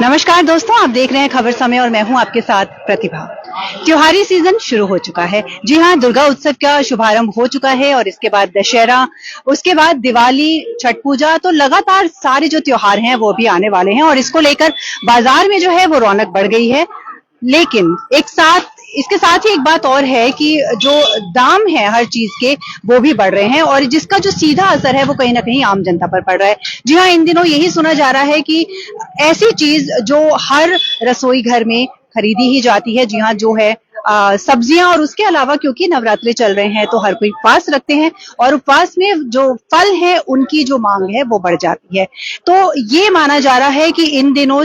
नमस्कार दोस्तों, आप देख रहे हैं खबर समय और मैं हूं आपके साथ प्रतिभा। त्योहारी सीजन शुरू हो चुका है। जी हां, दुर्गा उत्सव का शुभारंभ हो चुका है और इसके बाद दशहरा, उसके बाद दिवाली, छठ पूजा, तो लगातार सारे जो त्योहार हैं वो भी आने वाले हैं और इसको लेकर बाजार में जो है वो रौनक बढ़ गई है। लेकिन इसके साथ ही एक बात और है कि जो दाम है हर चीज के वो भी बढ़ रहे हैं और जिसका जो सीधा असर है वो कहीं ना कहीं आम जनता पर पड़ रहा है। जी हाँ, इन दिनों यही सुना जा रहा है कि ऐसी चीज जो हर रसोई घर में खरीदी ही जाती है, जी हाँ, जो है सब्जियां, और उसके अलावा क्योंकि नवरात्रे चल रहे हैं तो हर कोई उपवास रखते हैं और उपवास में जो फल है उनकी जो मांग है वो बढ़ जाती है। तो ये माना जा रहा है कि इन दिनों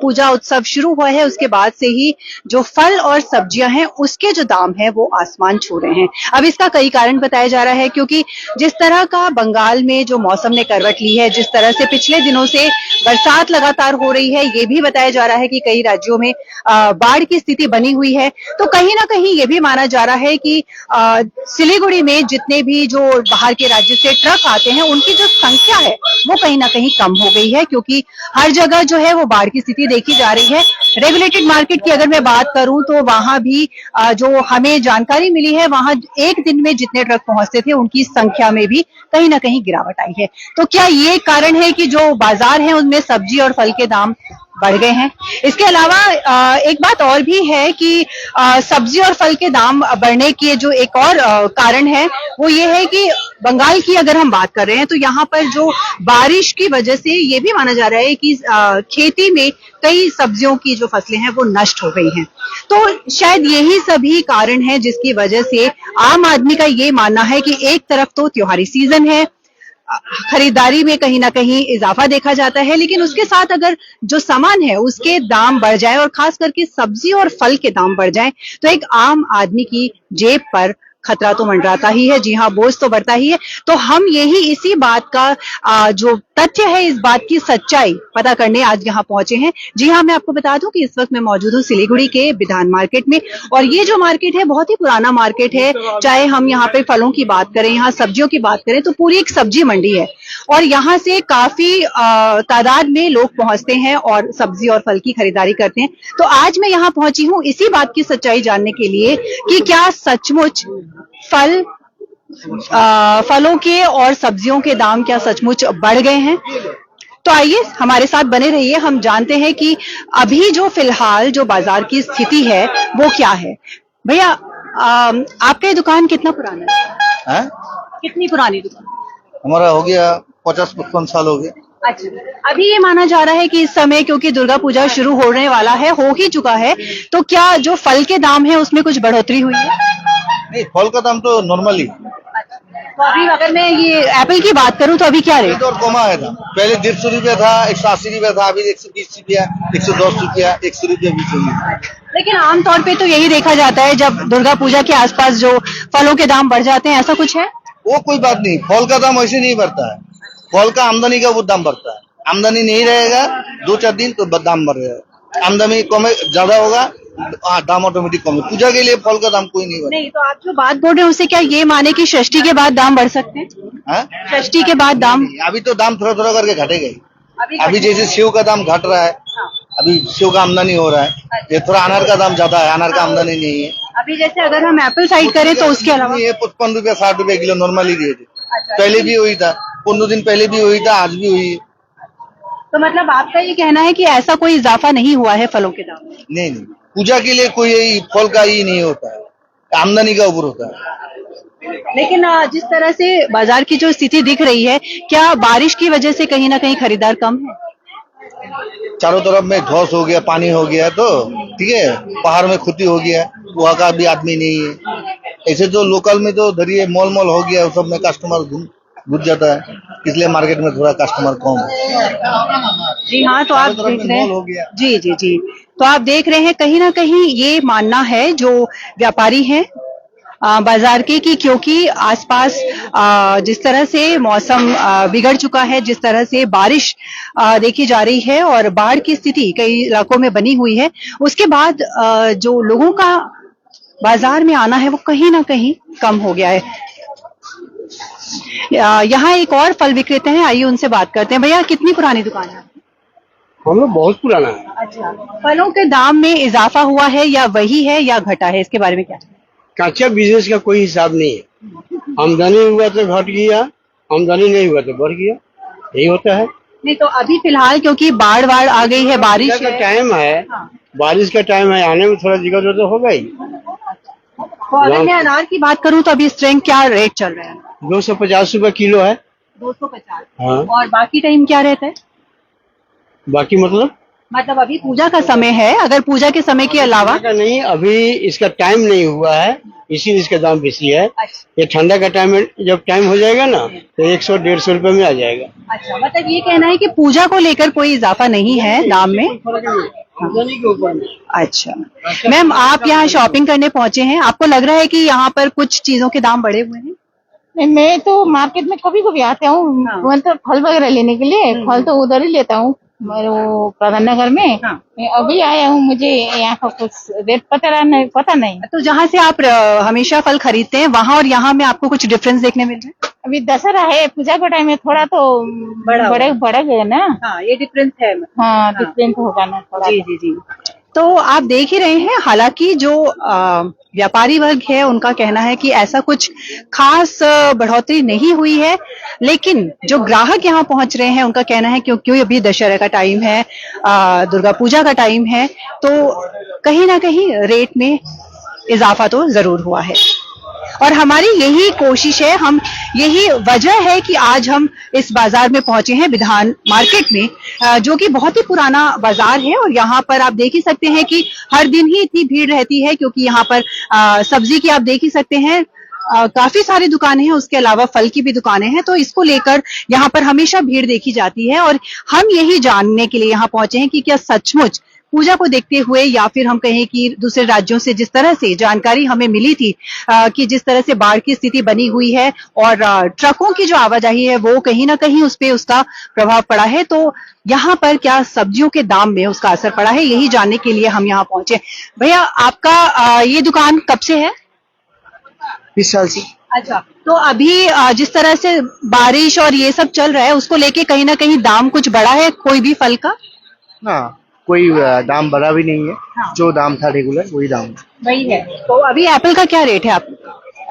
पूजा उत्सव शुरू हुआ है उसके बाद से ही जो फल और सब्जियां हैं उसके जो दाम है वो आसमान छू रहे हैं। अब इसका कई कारण बताया जा रहा है, क्योंकि जिस तरह का बंगाल में जो मौसम ने करवट ली है, जिस तरह से पिछले दिनों से बरसात लगातार हो रही है, ये भी बताया जा रहा है कि कई राज्यों में बाढ़ की स्थिति बनी हुई है। तो कहीं ना कहीं ये भी माना जा रहा है कि सिलीगुड़ी में जितने भी जो बाहर के राज्य से ट्रक आते हैं उनकी जो संख्या है वो कहीं ना कहीं कम हो गई है, क्योंकि हर जगह जो है वो बाढ़ की स्थिति देखी जा रही है। रेगुलेटेड मार्केट की अगर मैं बात करूं तो वहां भी जो हमें जानकारी मिली है, वहां एक दिन में जितने ट्रक पहुंचते थे उनकी संख्या में भी कहीं ना कहीं गिरावट आई है। तो क्या ये कारण है कि जो बाजार है उनमें सब्जी और फल के दाम बढ़ गए हैं? इसके अलावा एक बात और भी है कि सब्जी और फल के दाम बढ़ने के जो एक और कारण है वो ये है कि बंगाल की अगर हम बात कर रहे हैं तो यहाँ पर जो बारिश की वजह से ये भी माना जा रहा है कि खेती में कई सब्जियों की जो फसलें हैं वो नष्ट हो गई हैं। तो शायद यही सभी कारण हैं जिसकी वजह से आम आदमी का ये मानना है कि एक तरफ तो त्योहारी सीजन है, खरीदारी में कहीं ना कहीं इजाफा देखा जाता है, लेकिन उसके साथ अगर जो सामान है उसके दाम बढ़ जाए और खास करके सब्जी और फल के दाम बढ़ जाए तो एक आम आदमी की जेब पर खतरा तो मंडराता ही है। जी हाँ, बोझ तो बढ़ता ही है। तो हम यही इसी बात का जो तथ्य है, इस बात की सच्चाई पता करने आज यहाँ पहुंचे हैं। जी हाँ, मैं आपको बता दूं कि इस वक्त मैं मौजूद हूँ सिलीगुड़ी के विधान मार्केट में और ये जो मार्केट है बहुत ही पुराना मार्केट है। चाहे हम यहाँ पे फलों की बात करें, यहाँ सब्जियों की बात करें तो पूरी एक सब्जी मंडी है और यहाँ से काफी तादाद में लोग पहुंचते हैं और सब्जी और फल की खरीदारी करते हैं। तो आज मैं यहाँ पहुंची हूँ इसी बात की सच्चाई जानने के लिए कि क्या सचमुच फलों के और सब्जियों के दाम क्या सचमुच बढ़ गए हैं। तो आइए हमारे साथ बने रहिए, हम जानते हैं कि अभी जो फिलहाल जो बाजार की स्थिति है वो क्या है। भैया, आपका ये दुकान कितना पुराना है? कितनी पुरानी दुकान? हमारा हो गया 50-55 साल हो गया। अच्छा, अभी ये माना जा रहा है कि इस समय क्योंकि दुर्गा पूजा शुरू होने वाला है, हो ही चुका है, तो क्या जो फल के दाम है उसमें कुछ बढ़ोतरी हुई है? नहीं, फल का दाम तो नॉर्मली। तो अभी अगर मैं ये एप्पल की बात करूं तो अभी क्या रेट? और कमा है था, पहले 150 रुपया था, 180 रुपया था, अभी 120 रुपया, 110 रुपया, 100 रुपया बीच में। लेकिन आमतौर पे तो यही देखा जाता है जब दुर्गा पूजा के आसपास जो फलों के दाम बढ़ जाते हैं, ऐसा कुछ है? वो कोई बात नहीं, फल का दाम ऐसे नहीं बढ़ता है, फल का आमदनी का वो दाम बढ़ता है। आमदनी नहीं रहेगा 2-4 दिन तो दाम बढ़ रहेगा, आमदनी कम ज्यादा होगा दाम ऑटोमेटिक कम। पूजा के लिए फल का दाम कोई नहीं बढ़ता। नहीं, तो आप जो बात बोल रहे हैं उससे क्या ये माने कि षष्ठी के बाद दाम बढ़ सकते हैं? षष्ठी के बाद दाम? अभी तो दाम थोड़ा थोड़ा करके घटेगा ही। अभी जैसे सेव का दाम घट रहा है, अभी सेव का आमदनी हो रहा है, ये थोड़ा अनार का दाम ज्यादा है, अनार का आमदनी नहीं है। अभी जैसे अगर हम एप्पल साइड करें तो उसके अलावा 55 रुपया 60 रुपया किलो नॉर्मली दिए थे। पहले भी हुई था, 15 दिन पहले भी हुई था, आज भी हुई है। तो मतलब आपका ये कहना है कि ऐसा कोई इजाफा नहीं हुआ है फलों के दाम में? नहीं, पूजा के लिए कोई फल का ही नहीं होता है, आमदनी का ऊपर होता है। लेकिन जिस तरह से बाजार की जो स्थिति दिख रही है, क्या बारिश की वजह से कहीं ना कहीं खरीदार कम है? चारों तरफ में धौस हो गया, पानी हो गया, तो ठीक है, पहाड़ में खुदी हो गया, वहाँ का भी आदमी नहीं है। ऐसे तो लोकल में तो धरिए मॉल हो गया, सब में कस्टमर घुस जाता है, इसलिए मार्केट में थोड़ा कस्टमर कम है। जी हाँ, तो आप देख रहे हैं, जी, तो आप देख रहे हैं कहीं ना कहीं ये मानना है जो व्यापारी हैं बाजार के, कि क्योंकि आसपास जिस तरह से मौसम बिगड़ चुका है, जिस तरह से बारिश देखी जा रही है और बाढ़ की स्थिति कई इलाकों में बनी हुई है, उसके बाद जो लोगों का बाजार में आना है वो कहीं ना कहीं कम हो गया है। यहाँ एक और फल विक्रेता हैं, आइए उनसे बात करते हैं। भैया, कितनी पुरानी दुकान है? हम लोग बहुत पुराना है। अच्छा, फलों के दाम में इजाफा हुआ है या वही है या घटा है, इसके बारे में क्या? कच्चा बिजनेस का कोई हिसाब नहीं है। आमदनी हुआ तो घट गया, आमदनी नहीं हुआ तो बढ़ गया, यही होता है। नहीं तो अभी फिलहाल क्योंकि बाढ़ आ गई है, बारिश का है। टाइम है, हाँ। बारिश का टाइम है, आने में थोड़ा दिक्कत तो होगा ही। तो अगर मैं अनार की बात करूं तो अभी इस टाइम क्या रेट चल रहा है? 250 रुपए किलो है। 250। हाँ। और बाकी टाइम क्या रहता है? बाकी मतलब अभी पूजा का समय है, अगर पूजा के समय के अलावा? का नहीं, अभी इसका टाइम नहीं हुआ है, इसीलिए इसका दाम बेसी है। ये ठंडा का टाइम, जब टाइम हो जाएगा ना तो 100-150 रुपए में आ जाएगा। अच्छा, मतलब ये कहना है कि पूजा को लेकर कोई इजाफा नहीं है दाम में? आमदनी के ऊपर में। अच्छा मैम, आप यहाँ शॉपिंग करने पहुंचे हैं, आपको लग रहा है कि यहाँ पर कुछ चीजों के दाम बढ़े हुए हैं? नहीं, मैं तो मार्केट में कभी कभी आते हूँ, हाँ। मतलब फल वगैरह लेने के लिए। फल तो उधर ही लेता हूँ, वो प्रधान नगर में। हाँ। मैं अभी आया हूँ, मुझे यहाँ का कुछ रेट पता नहीं। तो जहाँ से आप हमेशा फल खरीदते हैं वहाँ और यहाँ में आपको कुछ डिफरेंस देखने मिल रहा है? अभी दशहरा है, पूजा का टाइम है, थोड़ा तो बढ़ गया ना। हाँ, ये डिफरेंस है। हाँ, डिफरेंट होगा ना थोड़ा। जी जी जी। तो आप देख ही रहे हैं, हालांकि जो व्यापारी वर्ग है उनका कहना है कि ऐसा कुछ खास बढ़ोतरी नहीं हुई है, लेकिन जो ग्राहक यहाँ पहुंच रहे हैं उनका कहना है क्योंकि अभी दशहरा का टाइम है, दुर्गा पूजा का टाइम है, तो कहीं ना कहीं रेट में इजाफा तो जरूर हुआ है। और हमारी यही कोशिश है, हम यही वजह है कि आज हम इस बाजार में पहुंचे हैं, विधान मार्केट में, जो कि बहुत ही पुराना बाजार है। और यहाँ पर आप देख ही सकते हैं कि हर दिन ही इतनी भीड़ रहती है, क्योंकि यहाँ पर सब्जी की आप देख ही सकते हैं काफी सारी दुकानें हैं, उसके अलावा फल की भी दुकानें हैं, तो इसको लेकर यहाँ पर हमेशा भीड़ देखी जाती है। और हम यही जानने के लिए यहाँ पहुंचे हैं कि क्या सचमुच पूजा को देखते हुए, या फिर हम कहें कि दूसरे राज्यों से जिस तरह से जानकारी हमें मिली थी कि जिस तरह से बाढ़ की स्थिति बनी हुई है और ट्रकों की जो आवाजाही है वो कहीं ना कहीं उस पे उसका प्रभाव पड़ा है, तो यहाँ पर क्या सब्जियों के दाम में उसका असर पड़ा है, यही जानने के लिए हम यहाँ पहुंचे। भैया, आपका ये दुकान कब से है? 20 साल से। अच्छा, तो अभी जिस तरह से बारिश और ये सब चल रहा है, उसको लेके कहीं ना कहीं दाम कुछ बढ़ा है कोई भी फल का? ना, कोई दाम बढ़ा भी नहीं है। हाँ। जो दाम था रेगुलर वही दाम है। वही है। तो अभी एप्पल का क्या रेट है आप?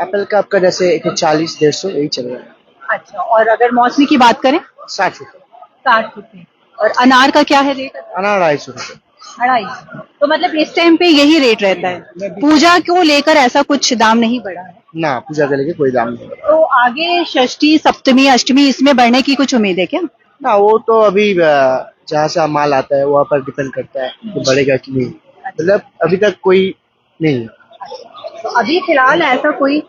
एप्पल का आपका जैसे 140-150 यही चल रहा है। अच्छा, और अगर मौसमी की बात करें? 60 रुपए। 60 रुपए। और अनार का क्या है रेट? अनार 250 रुपए। 250। तो मतलब इस टाइम पे यही रेट रहता है, पूजा को लेकर ऐसा कुछ दाम नहीं बढ़ा है? ना, पूजा के लेके कोई दाम नहीं। तो आगे षष्ठी, सप्तमी, अष्टमी इसमें बढ़ने की कुछ उम्मीद है क्या? ना, वो तो अभी जहाँ से माल आता है वहाँ पर डिपेंड करता है कि बढ़ेगा कि नहीं। मतलब अभी तक कोई नहीं है। तो अभी फिलहाल ऐसा कोई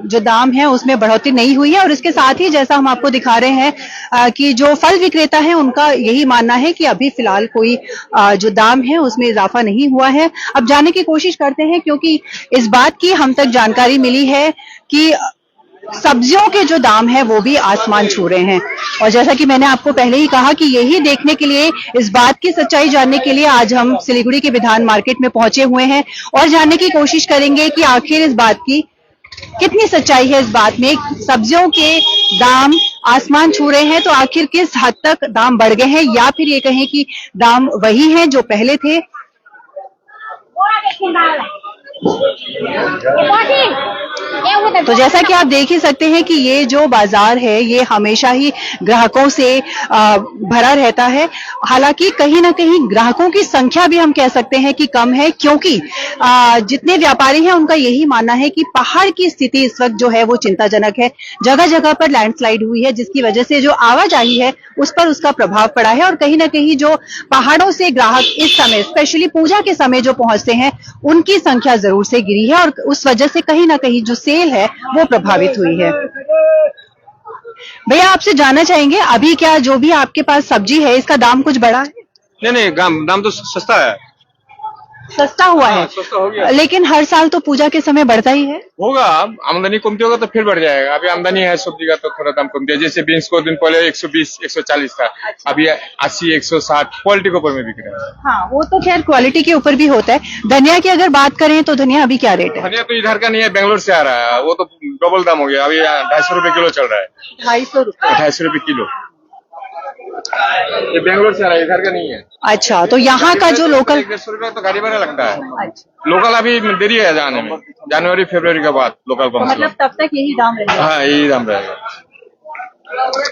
जो दाम है उसमें बढ़ोतरी नहीं हुई है। और इसके साथ ही जैसा हम आपको दिखा रहे हैं कि जो फल विक्रेता है उनका यही मानना है कि अभी फिलहाल कोई जो दाम है उसमें इजाफा नहीं हुआ है। अब जानने की कोशिश करते हैं, क्योंकि इस बात की हम तक जानकारी मिली है कि सब्जियों के जो दाम है वो भी आसमान छू रहे हैं। और जैसा कि मैंने आपको पहले ही कहा कि यही देखने के लिए, इस बात की सच्चाई जानने के लिए आज हम सिलीगुड़ी के विधान मार्केट में पहुंचे हुए हैं और जानने की कोशिश करेंगे कि आखिर इस बात की कितनी सच्चाई है। इस बात में सब्जियों के दाम आसमान छू रहे हैं, तो आखिर किस हद तक दाम बढ़ गए हैं, या फिर ये कहें कि दाम वही हैं जो पहले थे। तो जैसा कि आप देख ही सकते हैं कि ये जो बाजार है ये हमेशा ही ग्राहकों से भरा रहता है। हालांकि कहीं ना कहीं ग्राहकों की संख्या भी हम कह सकते हैं कि कम है, क्योंकि जितने व्यापारी हैं उनका यही मानना है कि पहाड़ की स्थिति इस वक्त जो है वो चिंताजनक है। जगह जगह पर लैंडस्लाइड हुई है, जिसकी वजह से जो आवाजाही है उस पर उसका प्रभाव पड़ा है। और कहीं ना कहीं जो पहाड़ों से ग्राहक इस समय स्पेशली पूजा के समय जो पहुंचते हैं उनकी संख्या जरूर से गिरी है, और उस वजह से कहीं ना कहीं जो सेल है वो प्रभावित हुई है। भैया, आपसे जानना चाहेंगे अभी क्या जो भी आपके पास सब्जी है इसका दाम कुछ बढ़ा है? नहीं, दाम तो सस्ता है। सस्ता हुआ है? सस्ता हो गया। लेकिन हर साल तो पूजा के समय बढ़ता ही है। होगा, आमदनी कमती होगा तो फिर बढ़ जाएगा। अभी आमदनी है सब्जी का तो थोड़ा दाम कमती है। जैसे बीन्स को दिन पहले 120-140 था। अच्छा। अभी 80-160 क्वालिटी के ऊपर में बिक रहा है। हाँ, वो तो खैर क्वालिटी के ऊपर भी होता है। धनिया की अगर बात करें तो धनिया अभी क्या रेट है? धनिया तो इधर का नहीं है, बेंगलोर से आ रहा है। वो तो डबल दाम हो गया। अभी 250 रुपए किलो चल रहा है। 250 रुपए। 250 रुपए किलो। ये बेंगलोर से आ रहा है, इधर का नहीं है। अच्छा, तो यहाँ का जो लोकल 150 रुपया तो गाड़ी भाड़ा लगता है। लोकल अभी देरी है जाने में, जनवरी फरवरी के बाद लोकल तो पहुंचना। मतलब तब तक यही दाम रहेगा। हाँ, यही दाम रहेगा।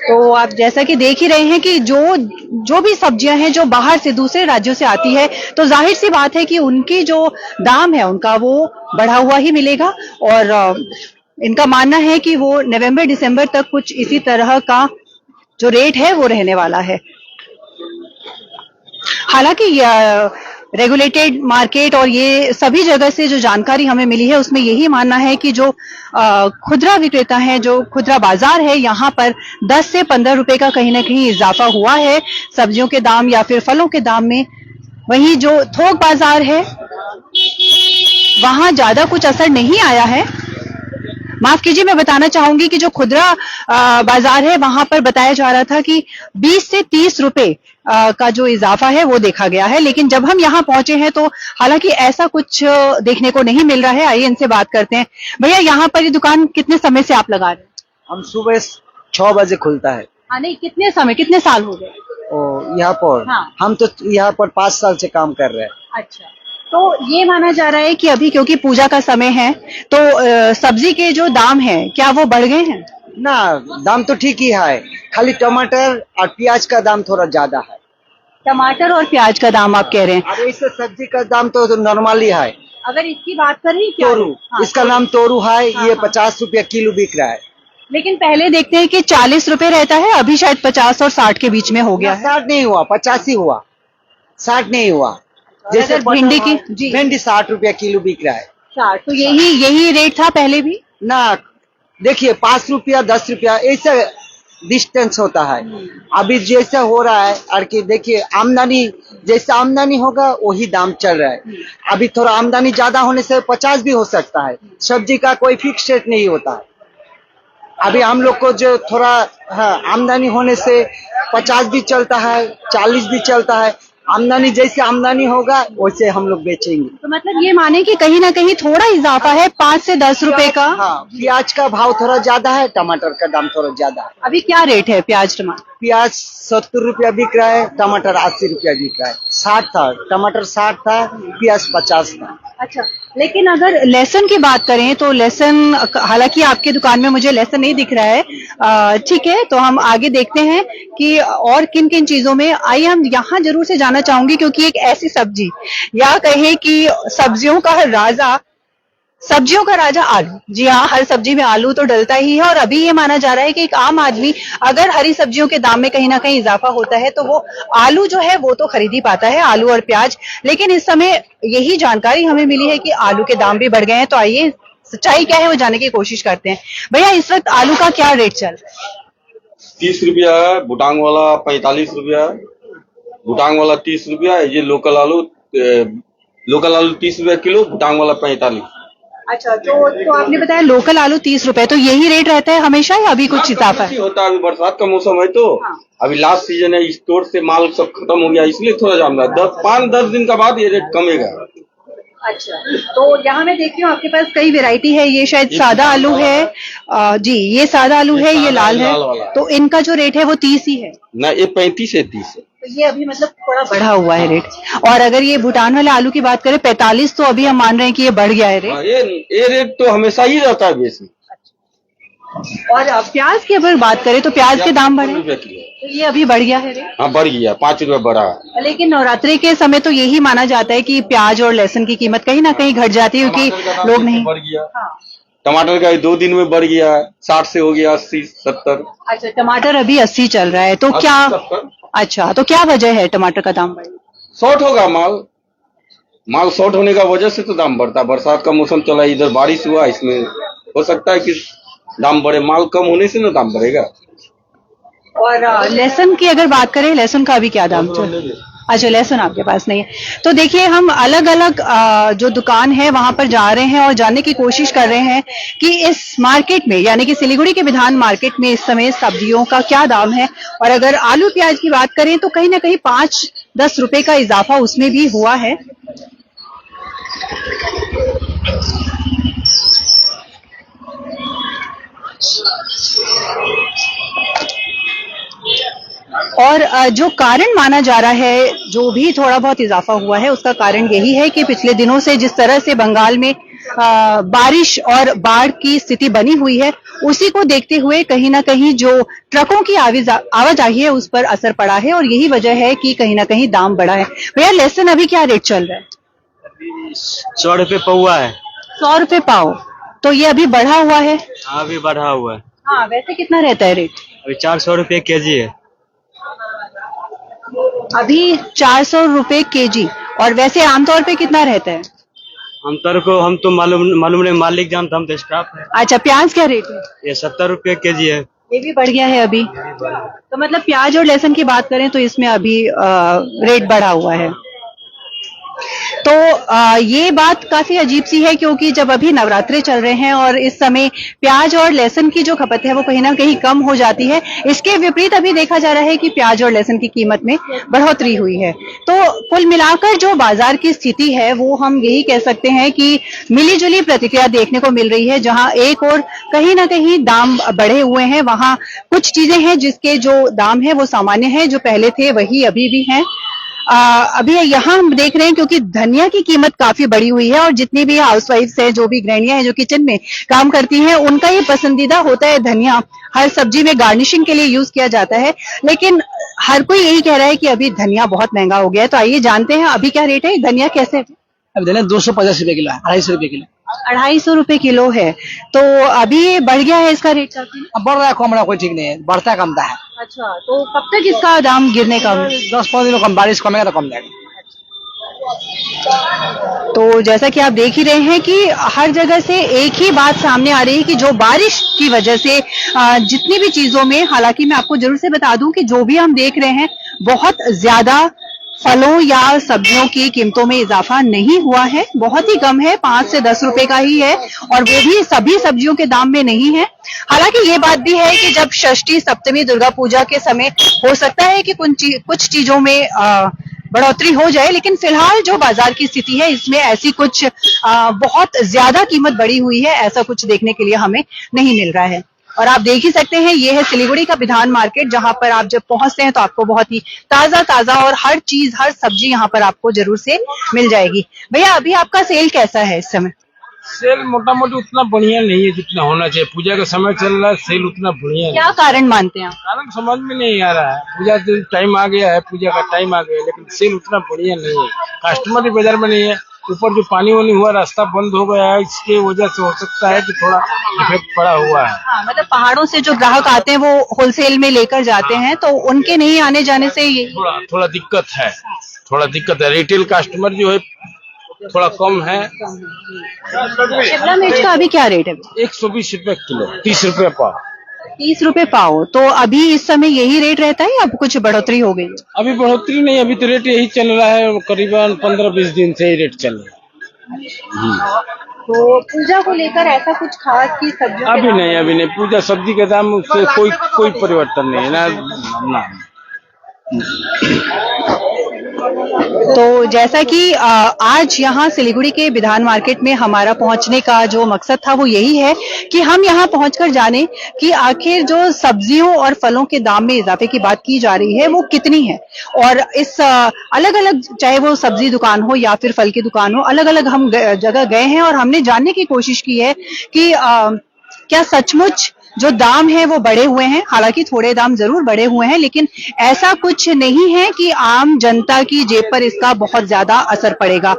तो आप जैसा कि देख ही रहे हैं कि जो भी सब्जियां हैं जो बाहर से दूसरे राज्यों से आती है, तो जाहिर सी बात है कि उनकी जो दाम है उनका वो बढ़ा हुआ ही मिलेगा। और इनका मानना है कि वो नवंबर दिसंबर तक कुछ इसी तरह का जो रेट है वो रहने वाला है। हालांकि रेगुलेटेड मार्केट और ये सभी जगह से जो जानकारी हमें मिली है उसमें यही मानना है कि जो खुदरा विक्रेता हैं, जो खुदरा बाजार है, यहाँ पर 10 से 15 रुपए का कहीं ना कहीं इजाफा हुआ है सब्जियों के दाम या फिर फलों के दाम में। वहीं जो थोक बाजार है वहां ज्यादा कुछ असर नहीं आया है। माफ कीजिए, मैं बताना चाहूंगी कि जो खुदरा बाजार है वहां पर बताया जा रहा था कि 20 से 30 रुपए का जो इजाफा है वो देखा गया है, लेकिन जब हम यहाँ पहुंचे हैं तो हालांकि ऐसा कुछ देखने को नहीं मिल रहा है। आइए इनसे बात करते हैं। भैया, यहाँ पर ये दुकान कितने समय से आप लगा रहे हैं? हम सुबह 6 बजे खुलता है। हाँ, नहीं, कितने साल हो गए? यहाँ पर हाँ। हम तो यहाँ पर 5 साल से काम कर रहे हैं। अच्छा, तो ये माना जा रहा है कि अभी क्योंकि पूजा का समय है तो सब्जी के जो दाम हैं क्या वो बढ़ गए हैं? ना, दाम तो ठीक ही है, खाली टमाटर और प्याज का दाम थोड़ा ज्यादा है। टमाटर और प्याज का दाम आप कह रहे हैं? और इससे सब्जी का दाम तो नॉर्मल ही है। अगर इसकी बात करें क्या तोरू, हाँ, इसका नाम तोरू है। हाँ, ये हाँ। 50 रुपया किलो बिक रहा है। लेकिन पहले देखते हैं कि 40 रुपए रहता है, अभी शायद 50 और 60 के बीच में हो गया है। 60 नहीं हुआ, 50 ही हुआ, 60 नहीं हुआ। जैसे अगर भिंडी की जी, भिंडी 60 रुपया किलो बिक रहा है। 60, तो यही रेट था पहले भी ना, देखिए 5 रुपया 10 रुपया ऐसा डिस्टेंस होता है। अभी जैसा हो रहा है और कि देखिए आमदनी, जैसा आमदनी होगा वही दाम चल रहा है। अभी थोड़ा आमदनी ज्यादा होने से 50 भी हो सकता है। सब्जी का कोई फिक्स रेट नहीं होता है। अभी हम लोग को जो थोड़ा आमदनी होने से 50 भी चलता है, 40 भी चलता है। आमदनी जैसे आमदनी होगा वैसे हम लोग बेचेंगे। तो मतलब ये माने कि कहीं ना कहीं थोड़ा इजाफा है, 5 से 10 रुपए का। हाँ, प्याज का भाव थोड़ा ज्यादा है, टमाटर का दाम थोड़ा ज्यादा है। अभी क्या रेट है प्याज टमाटर? प्याज 70 रुपया बिक रहा है, टमाटर 80 रुपया बिक रहा है। 60 था टमाटर, 60 था, प्याज 50 था। अच्छा, लेकिन अगर लहसुन की बात करें तो लहसुन, हालांकि आपकी दुकान में मुझे लहसुन नहीं दिख रहा है, ठीक है, तो हम आगे देखते हैं कि और किन किन चीजों में। आइए हम यहाँ जरूर से जानना चाहूंगी क्योंकि एक ऐसी सब्जी या कहे कि सब्जियों का राजा आलू। जी हाँ, हर सब्जी में आलू तो डलता ही है और अभी ये माना जा रहा है कि एक आम आदमी अगर हरी सब्जियों के दाम में कहीं ना कहीं इजाफा होता है तो वो आलू जो है वो तो खरीद ही पाता है, आलू और प्याज। लेकिन इस समय यही जानकारी हमें मिली है कि आलू के दाम भी बढ़ गए हैं, तो आइए सच्चाई क्या है वो जानने की कोशिश करते हैं। भैया, इस वक्त आलू का क्या रेट चल रहा है? 30 रुपया है, भूटांग वाला 45 रुपया, भूटांग वाला 30 रुपया। ये लोकल आलू 30 रुपया किलो, भूटांग वाला 45। अच्छा, तो आपने बताया लोकल आलू 30 रुपए, तो यही रेट रहता है हमेशा या अभी कुछ इजाफा है? होता है, अभी बरसात का मौसम है तो अभी लास्ट सीजन है, स्टोर से माल सब खत्म हो गया, इसलिए थोड़ा ज्यादा 5-10 दिन का बाद ये रेट कमेगा। अच्छा, तो यहाँ मैं देख रही हूँ आपके पास कई वैरायटी है। ये शायद सादा आलू है, जी ये सादा आलू है, ये लाल है, तो इनका जो रेट है वो 30 ही है ना? ये 35 है, 30 है। तो ये अभी मतलब थोड़ा बढ़ा हुआ है रेट। और अगर ये भूटान वाले आलू की बात करें 45, तो अभी हम मान रहे हैं कि ये बढ़ गया है रेट। ये रेट तो हमेशा ही रहता है बेसिक। और प्याज की अगर बात करें तो प्याज के दाम बढ़े, रुपया किलो, तो ये अभी बढ़ गया है रेट। हाँ बढ़ गया, 5 रुपया बढ़ा है। लेकिन नवरात्रि के समय तो यही माना जाता है कि प्याज और लहसुन की कीमत कहीं ना कहीं घट जाती है क्योंकि लोग नहीं। बढ़ गया, टमाटर का 2 दिन में बढ़ गया, 60 से हो गया 80-70। अच्छा, टमाटर अभी 80 चल रहा है, तो क्या 70। अच्छा, तो क्या वजह है टमाटर का दाम बढ़ने? शॉर्ट होगा माल शॉर्ट होने का वजह से तो दाम बढ़ता है। बरसात का मौसम चला, इधर बारिश हुआ, इसमें हो सकता है कि दाम बढ़े। माल कम होने से ना दाम बढ़ेगा। और लहसुन की अगर बात करें, लहसुन का अभी क्या दाम चल? अच्छा, लहसुन आपके पास नहीं है। तो देखिए, हम अलग अलग जो दुकान है वहां पर जा रहे हैं और जानने की कोशिश कर रहे हैं कि इस मार्केट में, यानी कि सिलीगुड़ी के विधान मार्केट में इस समय सब्जियों का क्या दाम है। और अगर आलू प्याज की बात करें तो कहीं ना कहीं 5-10 रुपए का इजाफा उसमें भी हुआ है। और जो कारण माना जा रहा है, जो भी थोड़ा बहुत इजाफा हुआ है, उसका कारण यही है कि पिछले दिनों से जिस तरह से बंगाल में बारिश और बाढ़ की स्थिति बनी हुई है, उसी को देखते हुए कहीं ना कहीं जो ट्रकों की आवाजाही है उस पर असर पड़ा है और यही वजह है कि कहीं ना कहीं दाम बढ़ा है। भैया लहसुन अभी क्या रेट चल रहा है? 100 रुपए पौवा है। 100 रुपए पाव। तो ये अभी बढ़ा हुआ है? हाँ, अभी बढ़ा हुआ है। हाँ, वैसे कितना रहता है रेट? अभी 400 रुपए केजी है। अभी 400 रुपए केजी। और वैसे आमतौर पे कितना रहता है? आमतौर को हम तो मालूम नहीं, मालिक जानता, हम तो स्टाफ है। अच्छा, प्याज क्या रेट है? ये 70 रुपए केजी है। ये भी बढ़ गया है अभी। तो मतलब प्याज और लहसुन की बात करें तो इसमें अभी रेट बढ़ा हुआ है। तो ये बात काफी अजीब सी है क्योंकि जब अभी नवरात्रे चल रहे हैं और इस समय प्याज और लहसुन की जो खपत है वो कहीं ना कहीं कम हो जाती है। इसके विपरीत अभी देखा जा रहा है कि प्याज और लहसुन की कीमत में बढ़ोतरी हुई है। तो कुल मिलाकर जो बाजार की स्थिति है वो हम यही कह सकते हैं कि मिलीजुली प्रतिक्रिया देखने को मिल रही है। जहां एक और कहीं ना कहीं दाम बढ़े हुए हैं, वहां कुछ चीजें हैं जिसके जो दाम है वो सामान्य है, जो पहले थे वही अभी भी हैं। अभी यहाँ हम देख रहे हैं क्योंकि धनिया की कीमत काफी बढ़ी हुई है और जितनी भी हाउसवाइफ्स हैं, जो भी गृहिणियां हैं जो किचन में काम करती हैं, उनका ये पसंदीदा होता है धनिया। हर सब्जी में गार्निशिंग के लिए यूज किया जाता है, लेकिन हर कोई यही कह रहा है कि अभी धनिया बहुत महंगा हो गया है। तो आइए जानते हैं अभी क्या रेट है, धनिया कैसे है? अब धनिया 250 रुपए किलो है, 250 रुपए किलो। 250 रुपए किलो है। तो अभी बढ़ गया है इसका रेट काफी? अब बढ़ रहा है, कम रहा, कोई ठीक नहीं है, बढ़ता कमता है। अच्छा, तो कब तक इसका दाम गिरने का? 10-15 दिन कम, बारिश कमेगा तो कम जाएगा। तो जैसा कि आप देख ही रहे हैं कि हर जगह से एक ही बात सामने आ रही है कि जो बारिश की वजह से जितनी भी चीजों में, हालांकि मैं आपको जरूर से बता दूं कि जो भी हम देख रहे हैं बहुत ज्यादा फलों या सब्जियों की कीमतों में इजाफा नहीं हुआ है, बहुत ही कम है, 5 से 10 रुपए का ही है और वो भी सभी सब्जियों के दाम में नहीं है। हालांकि ये बात भी है कि जब षष्ठी, सप्तमी, दुर्गा पूजा के समय हो सकता है कि कुछ चीजों में बढ़ोतरी हो जाए, लेकिन फिलहाल जो बाजार की स्थिति है इसमें ऐसी कुछ बहुत ज्यादा कीमत बढ़ी हुई है, ऐसा कुछ देखने के लिए हमें नहीं मिल रहा है। और आप देख ही सकते हैं ये है सिलीगुड़ी का विधान मार्केट, जहां पर आप जब पहुंचते हैं तो आपको बहुत ही ताजा और हर चीज, हर सब्जी यहाँ पर आपको जरूर से मिल जाएगी। भैया अभी आपका सेल कैसा है इस समय? सेल मोटा मोटी उतना बढ़िया नहीं है जितना होना चाहिए। पूजा का समय चल रहा है, सेल उतना बढ़िया क्या कारण मानते हैं आप? कारण समझ में नहीं आ रहा है। पूजा टाइम आ गया है, पूजा का टाइम आ गया है, लेकिन सेल उतना बढ़िया नहीं है। कस्टमर भी बाजार में नहीं है। ऊपर जो पानी वानी हुआ, रास्ता बंद हो गया है, इसके वजह से हो सकता है कि थोड़ा इफेक्ट पड़ा हुआ है। हाँ, मतलब पहाड़ों से जो ग्राहक आते हैं वो होलसेल में लेकर जाते हैं, तो उनके नहीं आने जाने से ये थोड़ा दिक्कत है, रिटेल कस्टमर जो है थोड़ा कम है। शिमला मिर्च का अभी क्या रेट है? 120 रुपए किलो, 30 रुपए पाव। 30 रुपए पाव। तो अभी इस समय यही रेट रहता है या अब कुछ बढ़ोतरी हो गई? अभी बढ़ोतरी नहीं, अभी तो रेट यही चल रहा है, करीबन 15-20 दिन से ही रेट चल रहा है। तो पूजा को लेकर ऐसा कुछ खास की सब्जी? अभी नहीं, पूजा सब्जी के दाम से कोई परिवर्तन नहीं है ना। तो जैसा कि आज यहाँ सिलीगुड़ी के विधान मार्केट में हमारा पहुंचने का जो मकसद था वो यही है कि हम यहाँ पहुंचकर जाने कि आखिर जो सब्जियों और फलों के दाम में इजाफे की बात की जा रही है वो कितनी है। और इस अलग अलग, चाहे वो सब्जी दुकान हो या फिर फल की दुकान हो, अलग अलग हम जगह गए हैं और हमने जानने की कोशिश की है कि क्या सचमुच जो दाम है वो बढ़े हुए हैं। हालांकि थोड़े दाम जरूर बढ़े हुए हैं, लेकिन ऐसा कुछ नहीं है कि आम जनता की जेब पर इसका बहुत ज्यादा असर पड़ेगा।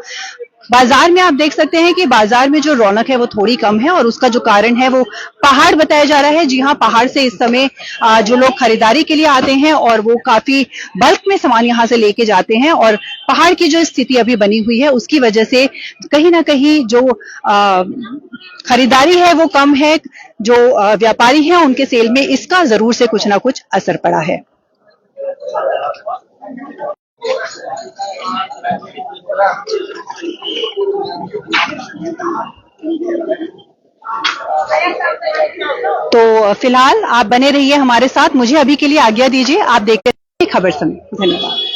बाजार में आप देख सकते हैं कि बाजार में जो रौनक है वो थोड़ी कम है और उसका जो कारण है वो पहाड़ बताया जा रहा है। जी हाँ, पहाड़ से इस समय जो लोग खरीदारी के लिए आते हैं और वो काफी बल्क में सामान यहाँ से लेके जाते हैं और पहाड़ की जो स्थिति अभी बनी हुई है उसकी वजह से कहीं ना कहीं जो खरीदारी है वो कम है। जो व्यापारी हैं उनके सेल में इसका जरूर से कुछ ना कुछ असर पड़ा है। तो फिलहाल आप बने रहिए हमारे साथ, मुझे अभी के लिए आज्ञा दीजिए। आप देखते रहिए खबर समय। धन्यवाद।